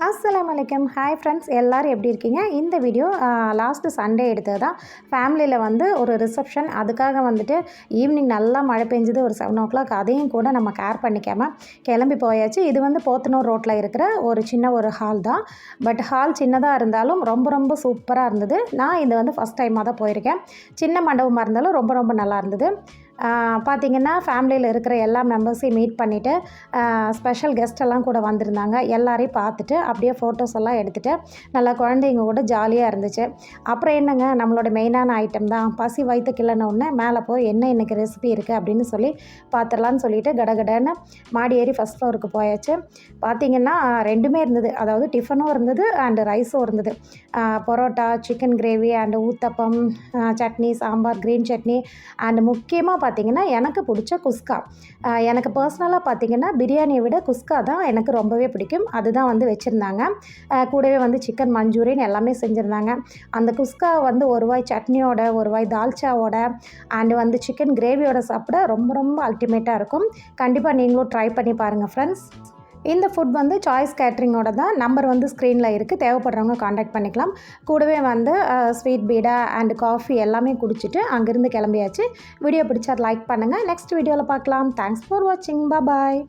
அஸ்ஸலாமு அலைக்கும். Hi friends, எல்லோரும் எப்படி இருக்கீங்க? இந்த வீடியோ லாஸ்ட்டு சண்டே எடுத்தது தான். ஃபேமிலியில் வந்து ஒரு ரிசப்ஷன். அதுக்காக வந்துட்டு ஈவினிங் நல்லா மழை பெஞ்சுது, ஒரு 7 o'clock. அதையும் கூட நம்ம கேர் பண்ணிக்காமல் கிளம்பி போயாச்சு. இது வந்து போத்தனூர் ரோட்டில் இருக்கிற ஒரு சின்ன ஒரு ஹால் தான். பட் ஹால் சின்னதாக இருந்தாலும் ரொம்ப ரொம்ப சூப்பராக இருந்தது. நான் இது வந்து ஃபஸ்ட் டைமாக தான் போயிருக்கேன். சின்ன மண்டபமாக இருந்தாலும் ரொம்ப ரொம்ப நல்லா இருந்தது. பார்த்திங்கன்னா ஃபேமிலியில் இருக்கிற எல்லா மெம்பர்ஸையும் மீட் பண்ணிவிட்டு ஸ்பெஷல் கெஸ்ட்டெல்லாம் கூட வந்திருந்தாங்க. எல்லாரையும் பார்த்துட்டு அப்படியே ஃபோட்டோஸ் எல்லாம் எடுத்துகிட்டு நல்லா குழந்தைங்க கூட ஜாலியாக இருந்துச்சு. அப்புறம் என்னங்க, நம்மளோட மெயினான ஐட்டம் தான். பசி வயிற்று கிள்ளன உடனே மேலே போய் என்ன இன்றைக்கி ரெசிபி இருக்குது அப்படின்னு சொல்லி பார்த்துடலான்னு சொல்லிட்டு கடகடன்னு மாடி ஏறி ஃபஸ்ட் ஃப்ளோருக்கு போயாச்சு. பார்த்திங்கன்னா ரெண்டுமே இருந்தது. அதாவது டிஃபனும் இருந்தது அண்டு ரைஸும் இருந்தது. Parotta, chicken gravy and uttapam, chutney, sambar, green chutney and முக்கியமாக பார்த்திங்கன்னா எனக்கு பிடிச்ச குஸ்கா. எனக்கு பர்சனலாக பார்த்திங்கன்னா பிரியாணியை விட குஸ்கா தான் எனக்கு ரொம்பவே பிடிக்கும். அதுதான் வந்து வச்சுருந்தாங்க. கூடவே வந்து சிக்கன் மஞ்சூரியன் எல்லாமே செஞ்சுருந்தாங்க. அந்த குஸ்கா வந்து ஒரு வாய் சட்னியோட, ஒரு வாய் தால்ச்சாவோட அண்டு வந்து சிக்கன் கிரேவியோட சாப்பிட ரொம்ப ரொம்ப அல்டிமேட்டாக இருக்கும். கண்டிப்பாக நீங்களும் ட்ரை பண்ணி பாருங்கள் ஃப்ரெண்ட்ஸ். இந்த ஃபுட் வந்து சாய்ஸ் கேட்ரிங்கோட தான். நம்பர் வந்து ஸ்க்ரீனில் இருக்குது. தேவைப்படுறவங்க காண்டாக்ட் பண்ணிக்கலாம். கூடவே வந்து ஸ்வீட் பீடா அண்ட் காஃபி எல்லாமே குடிச்சிட்டு அங்கேருந்து கிளம்பியாச்சு. வீடியோ பிடிச்சா லைக் பண்ணுங்கள். நெக்ஸ்ட் வீடியோவில் பார்க்கலாம். தேங்க்ஸ் ஃபார் வாட்சிங். பாய்.